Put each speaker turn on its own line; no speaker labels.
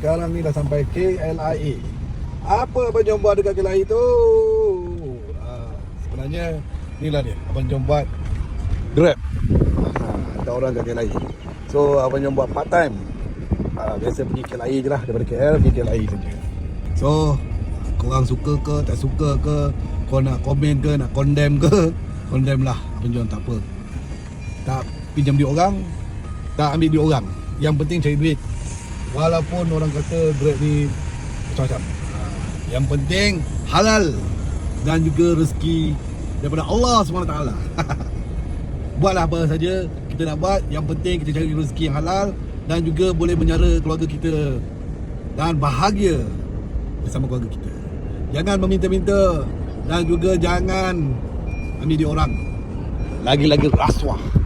sekarang ni dah sampai KLIA. Apa Abang Jom buat dekat KLIA tu? Sebenarnya inilah dia, Abang Jom buat Grab. Ada orang kat KLIA. So Abang Jom buat part time. Biasa pergi KLIA je lah, daripada KL pergi KLIA saja. So korang suka ke tak suka ke, kau nak komen ke, nak condemn ke, condemn lah Abang Jom, tak apa. Tak pinjam duit orang, tak ambil duit orang. Yang penting cari duit. Walaupun orang kata Grab ni macam-macam, yang penting halal dan juga rezeki daripada Allah SWT. Buatlah apa saja kita nak buat, yang penting kita cari rezeki yang halal dan juga boleh menyara keluarga kita dan bahagia bersama keluarga kita. Jangan meminta-minta dan juga jangan ambil duit orang. Lagi-lagi rasuah.